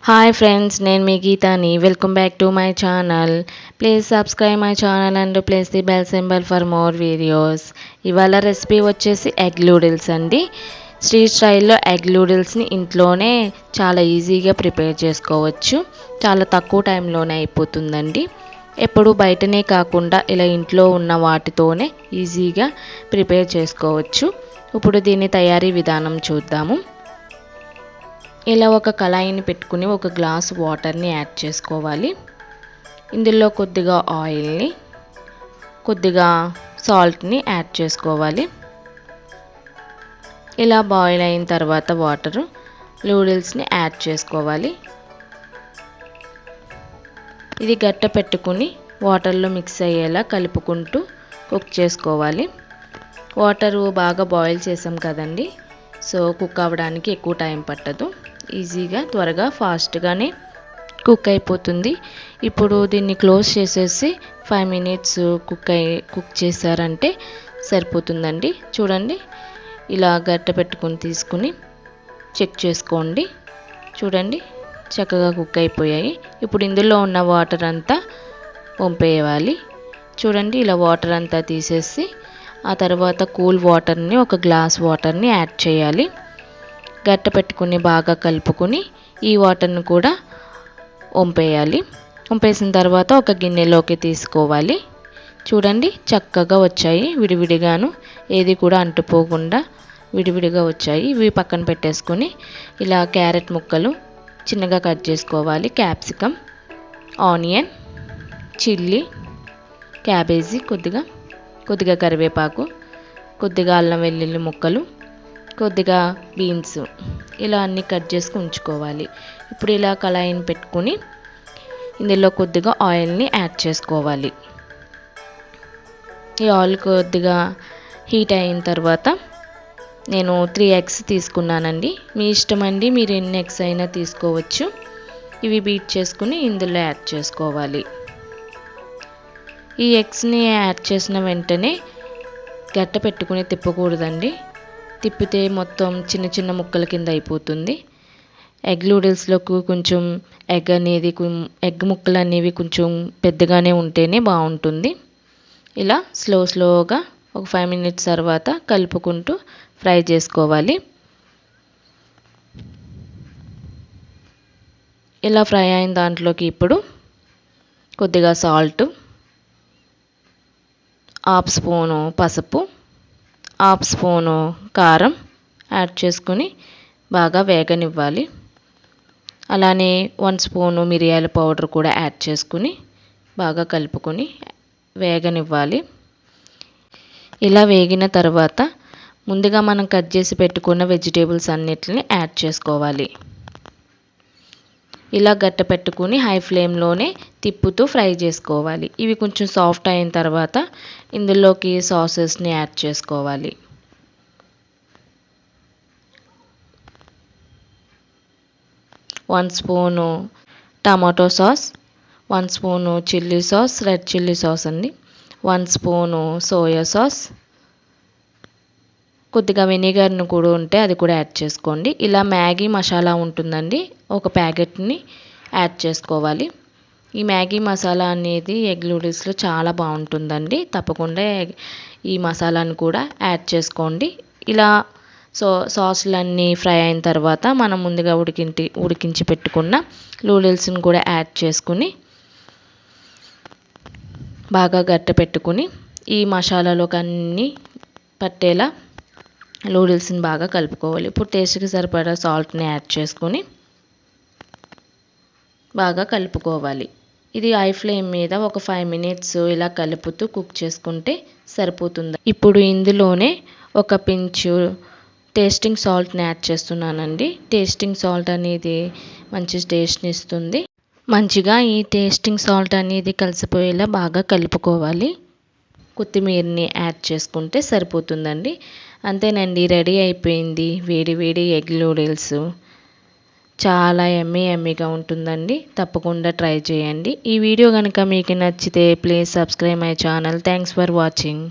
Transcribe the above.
Hi friends, నేను మీ గీతాని. Welcome back to my channel. Please subscribe my channel and place the bell symbol for more videos. ఇవాళ recipe వచ్చేసి egg noodles అండి. Street స్టైల్లో egg నూడిల్స్ని ఇంట్లోనే చాలా ఈజీగా ప్రిపేర్ చేసుకోవచ్చు. చాలా తక్కువ టైంలోనే అయిపోతుందండి. ఎప్పుడు బయటనే కాకుండా ఇలా ఇంట్లో ఉన్న వాటితోనే ఈజీగా ప్రిపేర్ చేసుకోవచ్చు. ఇప్పుడు దీని తయారీ విధానం చూద్దాము. ఇలా ఒక కళాయిని పెట్టుకుని ఒక గ్లాస్ వాటర్ని యాడ్ చేసుకోవాలి. ఇందులో కొద్దిగా ఆయిల్ని, కొద్దిగా సాల్ట్ని యాడ్ చేసుకోవాలి. ఇలా బాయిల్ అయిన తర్వాత వాటరు నూడిల్స్ని యాడ్ చేసుకోవాలి. ఇది గట్ట పెట్టుకుని వాటర్లో మిక్స్ అయ్యేలా కలుపుకుంటూ కుక్ చేసుకోవాలి. వాటరు బాగా బాయిల్ చేసాం కదండి, సో కుక్ అవ్వడానికి ఎక్కువ టైం పట్టదు. ఈజీగా త్వరగా ఫాస్ట్గానే కుక్ అయిపోతుంది. ఇప్పుడు దీన్ని క్లోజ్ చేసేసి 5 మినిట్స్ కుక్ చేశారంటే సరిపోతుందండి. చూడండి, ఇలా గట్ట పెట్టుకుని తీసుకుని చెక్ చేసుకోండి. చూడండి, చక్కగా కుక్ అయిపోయాయి. ఇప్పుడు ఇందులో ఉన్న వాటర్ అంతా వంపేయాలి. చూడండి, ఇలా వాటర్ అంతా తీసేసి ఆ తర్వాత కూల్ వాటర్ని, ఒక గ్లాస్ వాటర్ని యాడ్ చేయాలి. గట్ట పెట్టుకుని బాగా కలుపుకొని ఈ వాటర్ని కూడా వంపేయాలి. వంపేసిన తర్వాత ఒక గిన్నెలోకి తీసుకోవాలి. చూడండి, చక్కగా వచ్చాయి. విడివిడిగాను ఏది కూడా అంటుపోకుండా విడివిడిగా వచ్చాయి. ఇవి పక్కన పెట్టేసుకొని ఇలా క్యారెట్ ముక్కలు చిన్నగా కట్ చేసుకోవాలి. క్యాప్సికమ్, ఆనియన్, చిల్లీ, క్యాబేజీ, కొద్దిగా కరివేపాకు, కొద్దిగా అల్లం వెల్లుల్లి ముక్కలు, కొద్దిగా బీన్స్, ఇలా అన్నీ కట్ చేసుకుని ఉంచుకోవాలి. ఇప్పుడు ఇలా కళాయిని పెట్టుకుని ఇందులో కొద్దిగా ఆయిల్ని యాడ్ చేసుకోవాలి. ఈ ఆయిల్ కొద్దిగా హీట్ అయిన తర్వాత నేను 3 ఎగ్స్ తీసుకున్నానండి. మీ ఇష్టం అండి, మీరు ఎన్ని ఎగ్స్ అయినా తీసుకోవచ్చు. ఇవి బీట్ చేసుకుని ఇందులో యాడ్ చేసుకోవాలి. ఈ ఎగ్స్ని యాడ్ చేసిన వెంటనే గట్ట పెట్టుకుని తిప్పకూడదండి. తిప్పితే మొత్తం చిన్న చిన్న ముక్కల కింద అయిపోతుంది. ఎగ్ నూడిల్స్లోకి కొంచెం ఎగ్ ముక్కలు అనేవి కొంచెం పెద్దగానే ఉంటేనే బాగుంటుంది. ఇలా స్లోగా ఒక 5 మినిట్స్ తర్వాత కలుపుకుంటూ ఫ్రై చేసుకోవాలి. ఇలా ఫ్రై అయిన దాంట్లోకి ఇప్పుడు కొద్దిగా సాల్ట్, 1/2 స్పూను పసుపు, 1/2 స్పూను కారం యాడ్ చేసుకుని బాగా వేగనివ్వాలి. అలానే 1 స్పూను మిరియాల పౌడర్ కూడా యాడ్ చేసుకుని బాగా కలుపుకొని వేగనివ్వాలి. ఇలా వేగిన తర్వాత ముందుగా మనం కట్ చేసి పెట్టుకున్న వెజిటేబుల్స్ అన్నిటిని యాడ్ చేసుకోవాలి. ఇలా గట్ట పెట్టుకుని హై ఫ్లేమ్లోనే తిప్పుతూ ఫ్రై చేసుకోవాలి. ఇవి కొంచెం సాఫ్ట్ అయిన తర్వాత ఇందులోకి సాసెస్ని యాడ్ చేసుకోవాలి. One spoon tomato sauce, 1 spoon chilli sauce, red chilli sauce అండి, 1 స్పూను సోయా సాస్, కొద్దిగా వెనిగర్ను కూడా ఉంటే అది కూడా యాడ్ చేసుకోండి. ఇలా మ్యాగీ మసాలా ఉంటుందండి, ఒక ప్యాకెట్ని యాడ్ చేసుకోవాలి. ఈ మ్యాగీ మసాలా అనేది ఎగ్ నూడిల్స్లో చాలా బాగుంటుందండి. తప్పకుండా ఈ మసాలాను కూడా యాడ్ చేసుకోండి. ఇలా సాసులన్నీ ఫ్రై అయిన తర్వాత మనం ముందుగా ఉడికించి పెట్టుకున్న నూడిల్స్ని కూడా యాడ్ చేసుకుని బాగా గట్ట పెట్టుకుని ఈ మసాలాలోకి అన్నీ పట్టేలా నూడిల్స్ని బాగా కలుపుకోవాలి. ఇప్పుడు టేస్ట్కి సరిపడా సాల్ట్ని యాడ్ చేసుకొని బాగా కలుపుకోవాలి. ఇది హై ఫ్లేమ్ మీద ఒక 5 మినిట్స్ ఇలా కలుపుతూ కుక్ చేసుకుంటే సరిపోతుంది. ఇప్పుడు ఇందులోనే ఒక పించు టేస్టింగ్ సాల్ట్ని యాడ్ చేస్తున్నానండి. టేస్టింగ్ సాల్ట్ అనేది మంచి టేస్ట్ని ఇస్తుంది. మంచిగా ఈ టేస్టింగ్ సాల్ట్ అనేది కలిసిపోయేలా బాగా కలుపుకోవాలి. కొత్తిమీరని యాడ్ చేసుకుంటే సరిపోతుందండి. అంతేనండి, రెడీ అయిపోయింది వేడి వేడి ఎగ్ నూడిల్స్. చాలా యమ్మీగా ఉంటుందండి. తప్పకుండా ట్రై చేయండి. ఈ వీడియో కనుక మీకు నచ్చితే please subscribe my channel. Thanks for watching.